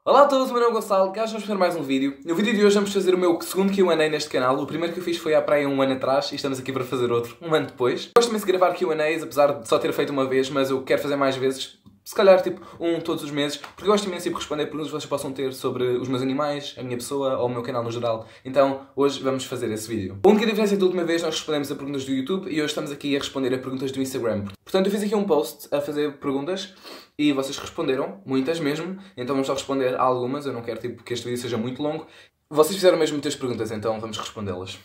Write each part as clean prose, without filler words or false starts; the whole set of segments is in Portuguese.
Olá a todos, o meu nome é Gonçalo, cá vamos fazer mais um vídeo. No vídeo de hoje vamos fazer o meu segundo Q&A neste canal. O primeiro que eu fiz foi à praia um ano atrás e estamos aqui para fazer outro, um ano depois. Gosto imenso de gravar Q&As, apesar de só ter feito uma vez, mas eu quero fazer mais vezes. Se calhar, tipo, um todos os meses, porque eu gosto imenso de responder perguntas que vocês possam ter sobre os meus animais, a minha pessoa ou o meu canal no geral. Então, hoje vamos fazer esse vídeo. A única diferença é que da última vez nós respondemos a perguntas do YouTube e hoje estamos aqui a responder a perguntas do Instagram. Portanto, eu fiz aqui um post a fazer perguntas e vocês responderam, muitas mesmo, então vamos só responder a algumas, eu não quero tipo, que este vídeo seja muito longo. Vocês fizeram mesmo muitas perguntas, então vamos respondê-las.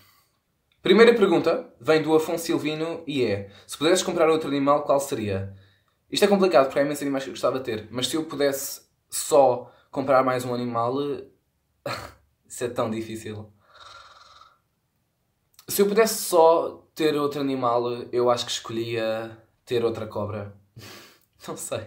Primeira pergunta vem do Afonso Silvino e é: se pudesses comprar outro animal, qual seria? Isto é complicado porque há imensos animais que eu gostava de ter, mas se eu pudesse só comprar mais um animal, isso é tão difícil. Se eu pudesse só ter outro animal, eu acho que escolhia ter outra cobra. Não sei.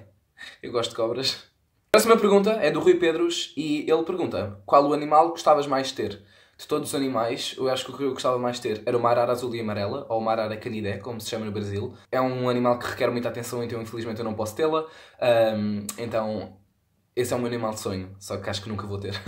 Eu gosto de cobras. A próxima pergunta é do Rui Pedros e ele pergunta: qual o animal gostavas mais de ter? De todos os animais, eu acho que o que eu gostava mais de ter era uma arara azul e amarela, ou uma arara canidé, como se chama no Brasil. É um animal que requer muita atenção, então infelizmente eu não posso tê-la. Então, esse é o meu animal de sonho, só que acho que nunca vou ter.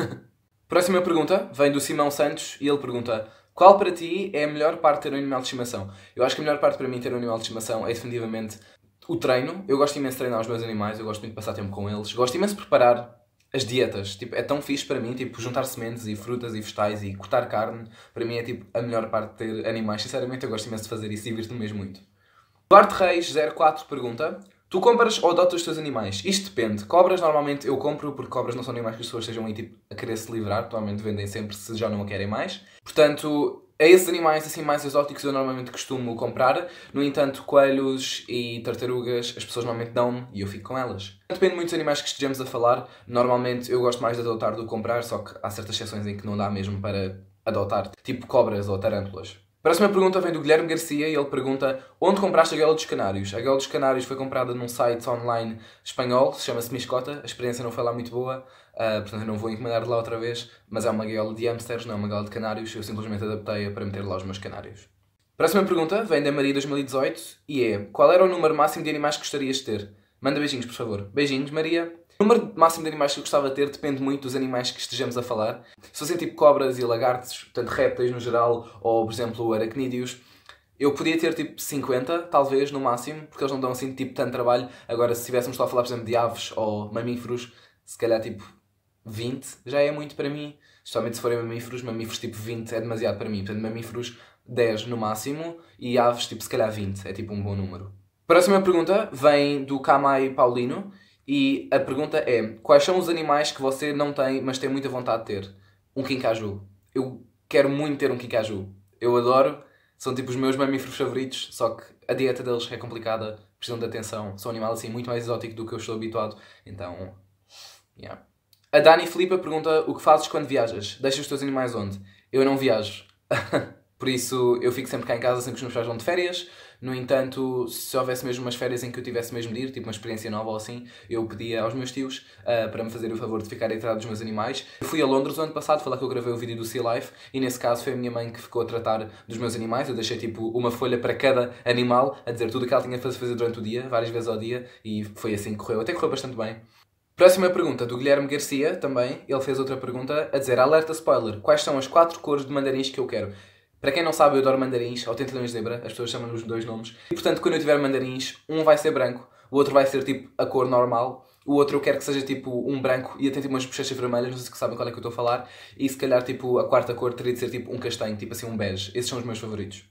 Próxima pergunta vem do Simão Santos e ele pergunta: qual para ti é a melhor parte de ter um animal de estimação? Eu acho que a melhor parte para mim de ter um animal de estimação é definitivamente o treino. Eu gosto imenso de treinar os meus animais, eu gosto muito de passar tempo com eles. Gosto imenso de preparar as dietas. Tipo, é tão fixe para mim, tipo, juntar sementes e frutas e vegetais e cortar carne. Para mim é tipo a melhor parte de ter animais. Sinceramente, eu gosto imenso de fazer isso e divirto-me mesmo muito. Duarte Reis 04 pergunta: tu compras ou adotas os teus animais? Isto depende. Cobras normalmente eu compro porque cobras não são animais que as pessoas estejam aí tipo, a querer se livrar. Normalmente vendem sempre se já não a querem mais. Portanto, a esses animais assim mais exóticos eu normalmente costumo comprar. No entanto, coelhos e tartarugas as pessoas normalmente dão-me e eu fico com elas. Depende muito dos animais que estejamos a falar. Normalmente eu gosto mais de adotar do que comprar, só que há certas exceções em que não dá mesmo para adotar. Tipo cobras ou tarântulas. A próxima pergunta vem do Guilherme Garcia e ele pergunta: onde compraste a gaiola dos canários? A gaiola dos canários foi comprada num site online espanhol, se chama-se Miscota. A experiência não foi lá muito boa, portanto eu não vou encomendar de lá outra vez, mas é uma gaiola de hamsters, não é uma gaiola de canários. Eu simplesmente adaptei-a para meter lá os meus canários. Próxima pergunta vem da Maria 2018 e é: qual era o número máximo de animais que gostarias de ter? Manda beijinhos, por favor. Beijinhos, Maria. O número máximo de animais que eu gostava de ter depende muito dos animais que estejamos a falar. Se fossem tipo cobras e lagartos, portanto répteis no geral, ou por exemplo aracnídeos, eu podia ter tipo 50, talvez, no máximo, porque eles não dão assim tipo tanto trabalho. Agora, se estivéssemos só a falar, por exemplo, de aves ou mamíferos, se calhar tipo 20 já é muito para mim. Especialmente se forem mamíferos tipo 20 é demasiado para mim. Portanto, mamíferos 10 no máximo e aves tipo se calhar 20, é tipo um bom número. Próxima pergunta vem do Kamai Paulino e a pergunta é: quais são os animais que você não tem, mas tem muita vontade de ter? Um quincaju. Eu quero muito ter um quincaju. Eu adoro, são tipo os meus mamíferos favoritos, só que a dieta deles é complicada, precisam de atenção. São um animal assim muito mais exótico do que eu estou habituado, então, yeah. A Dani Filipa pergunta: o que fazes quando viajas? Deixas os teus animais onde? Eu não viajo. Por isso, eu fico sempre cá em casa, sempre que os meus pais vão de férias. No entanto, se houvesse mesmo umas férias em que eu tivesse mesmo de ir, tipo uma experiência nova ou assim, eu pedia aos meus tios para me fazerem o favor de ficarem atrás dos meus animais. Eu fui a Londres o ano passado, foi lá que eu gravei o vídeo do Sea Life, e nesse caso foi a minha mãe que ficou a tratar dos meus animais. Eu deixei tipo uma folha para cada animal, a dizer tudo o que ela tinha a fazer durante o dia, várias vezes ao dia, e foi assim que correu. Até correu bastante bem. Próxima pergunta do Guilherme Garcia, também. Ele fez outra pergunta a dizer: alerta spoiler, quais são as 4 cores de mandarins que eu quero? Para quem não sabe, eu adoro mandarins, ou tentelões de zebra, as pessoas chamam-nos dois nomes. E portanto, quando eu tiver mandarins, um vai ser branco, o outro vai ser tipo a cor normal, o outro eu quero que seja tipo um branco e até tipo umas bochechas vermelhas, não sei se sabem qual é que eu estou a falar, e se calhar tipo a quarta cor teria de ser tipo um castanho, tipo assim um bege. Esses são os meus favoritos.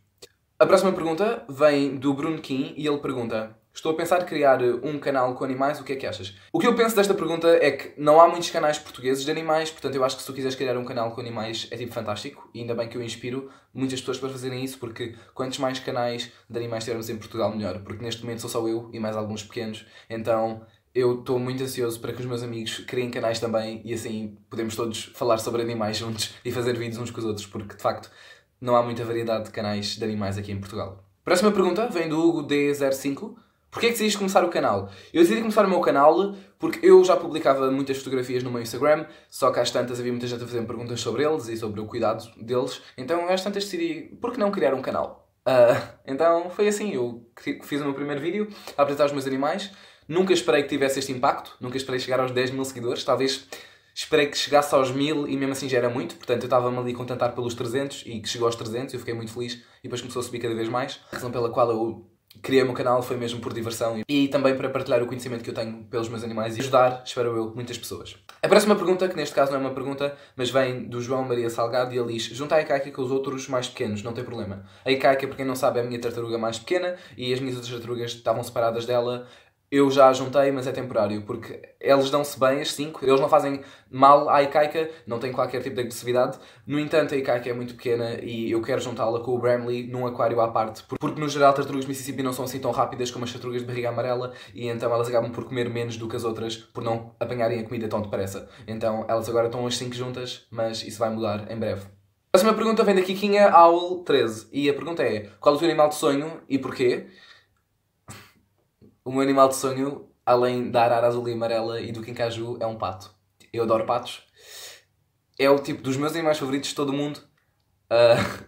A próxima pergunta vem do Bruno Kim e ele pergunta: estou a pensar em criar um canal com animais, o que é que achas? O que eu penso desta pergunta é que não há muitos canais portugueses de animais, portanto eu acho que se tu quiseres criar um canal com animais é tipo fantástico, e ainda bem que eu inspiro muitas pessoas para fazerem isso, porque quantos mais canais de animais tivermos em Portugal melhor, porque neste momento sou só eu e mais alguns pequenos, então eu estou muito ansioso para que os meus amigos criem canais também e assim podemos todos falar sobre animais juntos e fazer vídeos uns com os outros, porque de facto não há muita variedade de canais de animais aqui em Portugal. Próxima pergunta vem do Hugo D05. Porquê é que decidiste começar o canal? Eu decidi começar o meu canal porque eu já publicava muitas fotografias no meu Instagram, só que às tantas havia muita gente a fazer perguntas sobre eles e sobre o cuidado deles, então às tantas decidi, por que não criar um canal? Então foi assim, eu fiz o meu primeiro vídeo a apresentar os meus animais. Nunca esperei que tivesse este impacto, nunca esperei chegar aos 10 mil seguidores, talvez Esperei que chegasse aos 1000 e mesmo assim já era muito, portanto eu estava-me ali a contentar pelos 300 e que chegou aos 300 e eu fiquei muito feliz e depois começou a subir cada vez mais. A razão pela qual eu criei o meu canal foi mesmo por diversão e também para partilhar o conhecimento que eu tenho pelos meus animais e ajudar, espero eu, muitas pessoas. A próxima pergunta, que neste caso não é uma pergunta, mas vem do João Maria Salgado e ele diz: junta a Ikaika com os outros mais pequenos, não tem problema. A Ikaika, para quem não sabe, é a minha tartaruga mais pequena e as minhas outras tartarugas estavam separadas dela. Eu já a juntei, mas é temporário, porque eles dão-se bem, as 5, eles não fazem mal à Ikaika, não têm qualquer tipo de agressividade. No entanto, a Ikaika é muito pequena e eu quero juntá-la com o Bramley num aquário à parte, porque no geral tartarugas de Mississippi não são assim tão rápidas como as tartarugas de barriga amarela e então elas acabam por comer menos do que as outras, por não apanharem a comida tão depressa. Então elas agora estão as 5 juntas, mas isso vai mudar em breve. A próxima pergunta vem da Kikinha Owl 13 e a pergunta é: qual é o teu animal de sonho e porquê? O meu animal de sonho, além da arara azul e amarela e do quincaju, é um pato. Eu adoro patos. É o tipo dos meus animais favoritos de todo o mundo.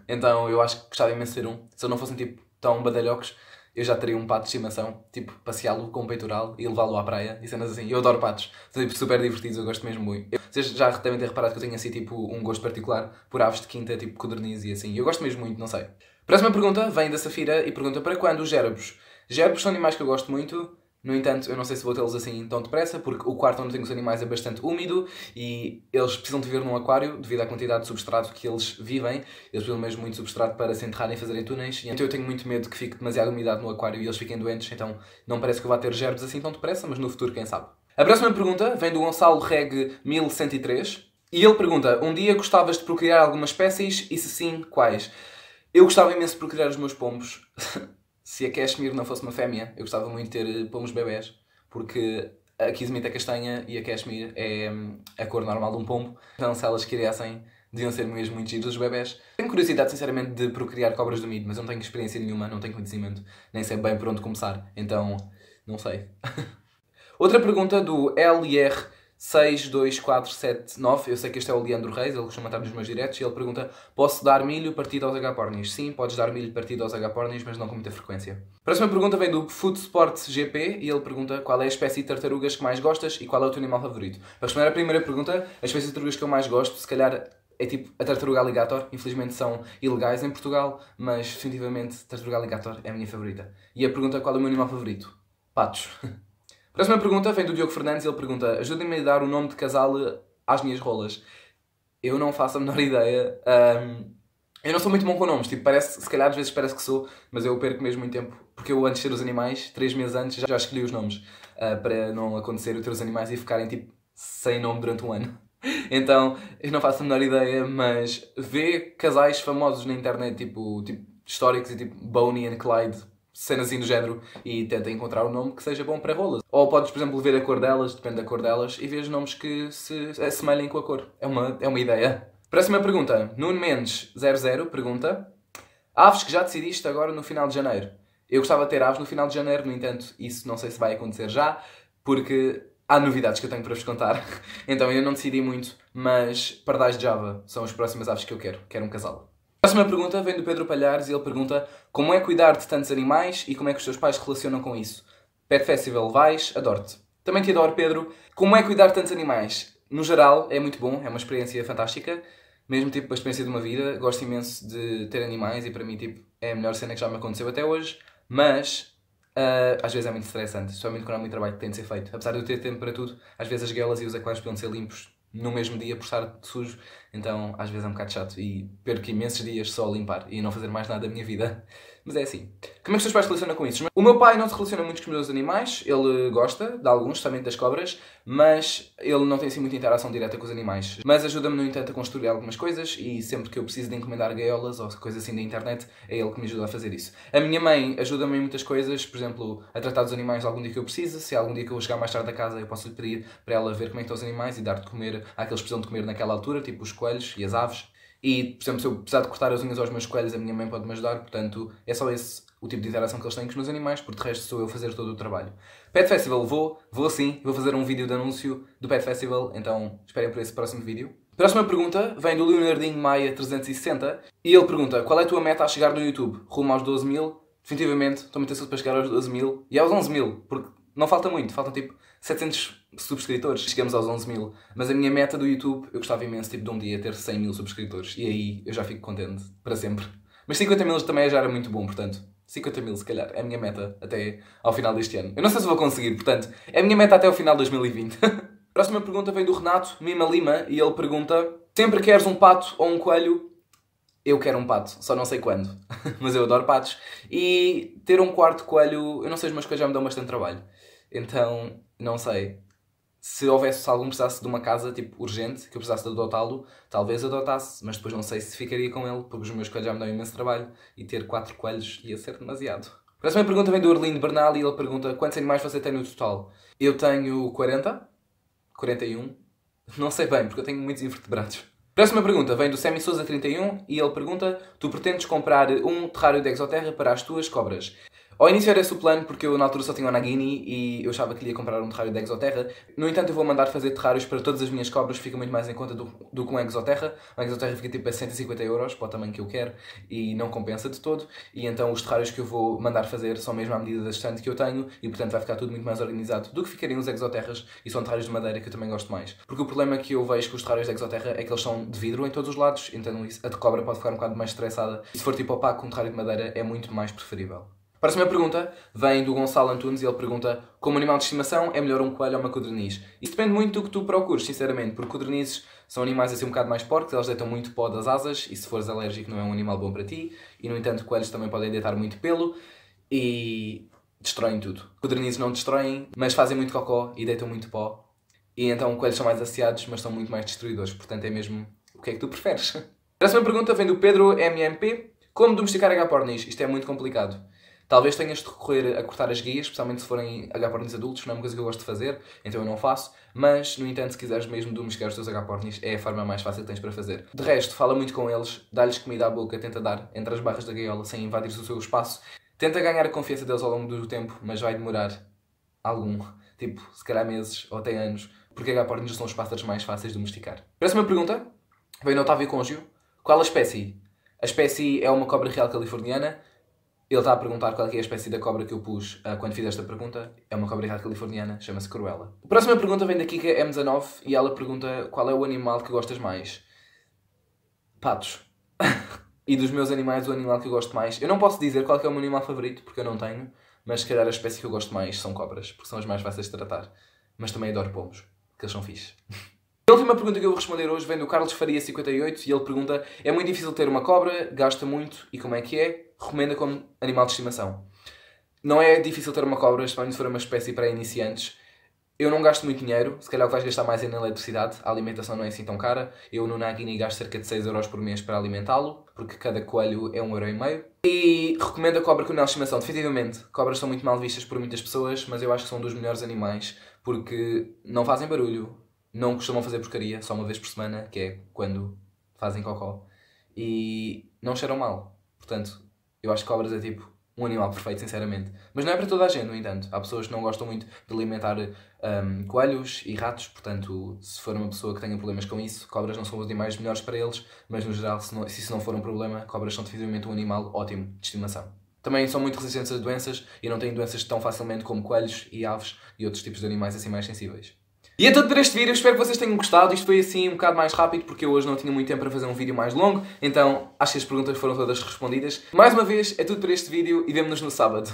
Então eu acho que gostava imenso de ter um. Se eu não fossem tipo tão badalhocos, eu já teria um pato de estimação. Tipo, passeá-lo com um peitoral e levá-lo à praia e cenas assim. Eu adoro patos. São tipo, super divertidos, eu gosto mesmo muito. Vocês já devem ter reparado que eu tenho assim tipo um gosto particular por aves de quinta, tipo codorniz e assim. Eu gosto mesmo muito, não sei. Próxima pergunta vem da Safira e pergunta: para quando os gerbos? Gerbos são animais que eu gosto muito, no entanto, eu não sei se vou tê-los assim tão depressa, porque o quarto onde tenho os animais é bastante úmido e eles precisam de viver num aquário devido à quantidade de substrato que eles vivem. Eles precisam mesmo muito de substrato para se enterrarem e fazerem túneis. E então eu tenho muito medo que fique demasiada umidade no aquário e eles fiquem doentes, então não parece que eu vá ter gerbos assim tão depressa, mas no futuro, quem sabe. A próxima pergunta vem do Gonçalo Reg 1103 e ele pergunta: um dia gostavas de procriar algumas espécies e se sim, quais? Eu gostava imenso de procriar os meus pombos. Se a Cashmere não fosse uma fêmea, eu gostava muito de ter pomos bebés, porque a Kismet é castanha e a Cashmere é a cor normal de um pombo. Então, se elas criassem, deviam ser mesmo muito giros os bebés. Tenho curiosidade, sinceramente, de procriar cobras do Mido, mas eu não tenho experiência nenhuma, não tenho conhecimento, nem sei bem por onde começar. Então, não sei. Outra pergunta do LR 62479, eu sei que este é o Leandro Reis, ele costuma estar nos meus diretos, e ele pergunta: posso dar milho partido aos agapornis? Sim, podes dar milho partido aos agapornis, mas não com muita frequência. A próxima pergunta vem do Food Sports GP, e ele pergunta: qual é a espécie de tartarugas que mais gostas e qual é o teu animal favorito? Para responder à primeira pergunta, a espécie de tartarugas que eu mais gosto, se calhar é tipo a tartaruga alligator. Infelizmente são ilegais em Portugal, mas definitivamente a tartaruga alligator é a minha favorita. E a pergunta: qual é o meu animal favorito? Patos. A próxima pergunta vem do Diogo Fernandes e ele pergunta: ajudem-me a dar o nome de casal às minhas rolas. Eu não faço a menor ideia. Eu não sou muito bom com nomes, tipo, parece, se calhar às vezes parece que sou, mas eu perco mesmo muito tempo, porque eu antes de ter os animais, 3 meses antes, já escolhi os nomes, para não acontecer eu ter os animais e ficarem tipo sem nome durante um ano. Então, eu não faço a menor ideia, mas vê casais famosos na internet, tipo históricos e tipo Bonnie and Clyde, cenas assim do género, e tenta encontrar um nome que seja bom para rolas. Ou podes, por exemplo, ver a cor delas, depende da cor delas, e ver nomes que se assemelhem com a cor. É uma ideia. Próxima pergunta. Nuno Mendes 00 pergunta: aves que já decidiste agora no final de janeiro? Eu gostava de ter aves no final de janeiro, no entanto, isso não sei se vai acontecer já, porque há novidades que eu tenho para vos contar. Então eu não decidi muito, mas pardais de Java são as próximas aves que eu quero. Quero um casal. A próxima pergunta vem do Pedro Palhares e ele pergunta: como é cuidar de tantos animais e como é que os teus pais se relacionam com isso? Pet Festival vais, adoro-te. Também te adoro, Pedro. Como é cuidar de tantos animais? No geral, é muito bom, é uma experiência fantástica. Mesmo tipo a experiência de uma vida. Gosto imenso de ter animais e para mim tipo, é a melhor cena que já me aconteceu até hoje. Mas às vezes é muito estressante, especialmente quando há muito trabalho que tem de ser feito. Apesar de eu ter tempo para tudo, às vezes as guelas e os aquários precisam ser limpos no mesmo dia por estar sujo, então às vezes é um bocado chato e perco imensos dias só a limpar e não fazer mais nada da minha vida. Mas é assim. Como é que os teus pais se relacionam com isso? O meu pai não se relaciona muito com os meus animais, ele gosta de alguns, especialmente das cobras, mas ele não tem assim muita interação direta com os animais. Mas ajuda-me, no entanto, a construir algumas coisas e sempre que eu preciso de encomendar gaiolas ou coisas assim da internet, é ele que me ajuda a fazer isso. A minha mãe ajuda-me em muitas coisas, por exemplo, a tratar dos animais algum dia que eu precise. Se há algum dia que eu vou chegar mais tarde a casa, eu posso lhe pedir para ela ver como é que estão os animais e dar de comer àqueles que precisam de comer naquela altura, tipo os coelhos e as aves. E, por exemplo, se eu precisar de cortar as unhas aos meus coelhos, a minha mãe pode me ajudar, portanto, é só esse o tipo de interação que eles têm com os meus animais, porque de resto sou eu a fazer todo o trabalho. Pet Festival vou sim, vou fazer um vídeo de anúncio do Pet Festival, então esperem por esse próximo vídeo. Próxima pergunta vem do Leonardinho Maia 360 e ele pergunta: qual é a tua meta a chegar no YouTube? Rumo aos 12 mil? Definitivamente, estou muito ansioso para chegar aos 12 mil e aos 11 mil, porque não falta muito, faltam tipo 700 subscritores, chegamos aos 11 mil. Mas a minha meta do YouTube, eu gostava imenso tipo, de um dia ter 100 mil subscritores. E aí eu já fico contente, para sempre. Mas 50 mil também já era muito bom, portanto. 50 mil, se calhar, é a minha meta até ao final deste ano. Eu não sei se vou conseguir, portanto, é a minha meta até ao final de 2020. A próxima pergunta vem do Renato Mima Lima e ele pergunta: sempre queres um pato ou um coelho? Eu quero um pato, só não sei quando. Mas eu adoro patos. E ter um quarto coelho, eu não sei, os meus coelhos já me dão bastante trabalho. Então, não sei. Se houvesse algum precisasse de uma casa, tipo, urgente, que eu precisasse de adotá-lo, talvez adotasse. Mas depois não sei se ficaria com ele, porque os meus coelhos já me dão imenso trabalho. E ter 4 coelhos ia ser demasiado. A próxima pergunta vem do Arlindo Bernal e ele pergunta: quantos animais você tem no total? Eu tenho 40, 41, não sei bem, porque eu tenho muitos invertebrados. Próxima pergunta vem do Semi Souza 31 e ele pergunta: tu pretendes comprar um terrário de exoterra para as tuas cobras? Ao início era esse o plano, porque eu na altura só tinha o Nagini e eu achava que lhe ia comprar um terrário de exoterra. No entanto, eu vou mandar fazer terrários para todas as minhas cobras, fica muito mais em conta do que um exoterra. Um exoterra fica tipo a 150 euros, para o tamanho que eu quero, e não compensa de todo. E então os terrários que eu vou mandar fazer são mesmo à medida da estante que eu tenho, e portanto vai ficar tudo muito mais organizado do que ficariam os exoterras, e são terrários de madeira que eu também gosto mais. Porque o problema que eu vejo com os terrários de exoterra é que eles são de vidro em todos os lados, então a de cobra pode ficar um bocado mais estressada. E se for tipo opaco, um terrário de madeira é muito mais preferível. A próxima pergunta vem do Gonçalo Antunes e ele pergunta: como animal de estimação é melhor um coelho ou uma codorniz? Isso depende muito do que tu procures, sinceramente, porque codornizes são animais assim um bocado mais porcos, eles deitam muito pó das asas e se fores alérgico não é um animal bom para ti, e no entanto coelhos também podem deitar muito pelo e destroem tudo. Codornizes não destroem, mas fazem muito cocó e deitam muito pó, e então coelhos são mais asseados, mas são muito mais destruidores, portanto é mesmo o que é que tu preferes. A próxima pergunta vem do Pedro MMP: como domesticar agapornis? Isto é muito complicado. Talvez tenhas de recorrer a cortar as guias, especialmente se forem agapornis adultos, não é uma coisa que eu gosto de fazer, então eu não faço. Mas, no entanto, se quiseres mesmo domesticar os teus agapornis, é a forma mais fácil que tens para fazer. De resto, fala muito com eles, dá-lhes comida à boca, tenta dar entre as barras da gaiola sem invadir o seu espaço. Tenta ganhar a confiança deles ao longo do tempo, mas vai demorar algum, tipo, se calhar meses ou até anos, porque agapornis são os pássaros mais fáceis de domesticar. Próxima pergunta vem do Otávio Côngio: qual a espécie? A espécie é uma cobra real californiana. Ele está a perguntar qual é a espécie da cobra que eu pus quando fiz esta pergunta. É uma cobra real californiana, chama-se Cruella. A próxima pergunta vem da Kika M19 e ela pergunta: qual é o animal que gostas mais? Patos. E dos meus animais, o animal que eu gosto mais... Eu não posso dizer qual é o meu animal favorito, porque eu não tenho, mas se calhar a espécie que eu gosto mais são cobras, porque são as mais fáceis de tratar. Mas também adoro pombos, porque eles são fixes. A última pergunta que eu vou responder hoje vem do Carlos Faria 58 e ele pergunta: é muito difícil ter uma cobra, gasta muito e como é que é? Recomenda como animal de estimação. Não é difícil ter uma cobra, especialmente se for uma espécie para iniciantes. Eu não gasto muito dinheiro, se calhar o que vais gastar mais é na eletricidade, a alimentação não é assim tão cara. Eu no Nagini gasto cerca de 6 euros por mês para alimentá-lo, porque cada coelho é 1,5€. E recomendo a cobra como animal de estimação, definitivamente. Cobras são muito mal vistas por muitas pessoas, mas eu acho que são dos melhores animais, porque não fazem barulho, não costumam fazer porcaria, só uma vez por semana, que é quando fazem cocó, e não cheiram mal. Portanto, eu acho que cobras é tipo um animal perfeito, sinceramente. Mas não é para toda a gente, no entanto. Há pessoas que não gostam muito de alimentar coelhos e ratos, portanto, se for uma pessoa que tenha problemas com isso, cobras não são os animais melhores para eles, mas no geral, se isso não for um problema, cobras são definitivamente um animal ótimo de estimação. Também são muito resistentes a doenças e não têm doenças tão facilmente como coelhos e aves e outros tipos de animais assim mais sensíveis. E é tudo por este vídeo, espero que vocês tenham gostado. Isto foi assim um bocado mais rápido porque eu hoje não tinha muito tempo para fazer um vídeo mais longo, então acho que as perguntas foram todas respondidas. Mais uma vez, é tudo por este vídeo e vemo-nos no sábado.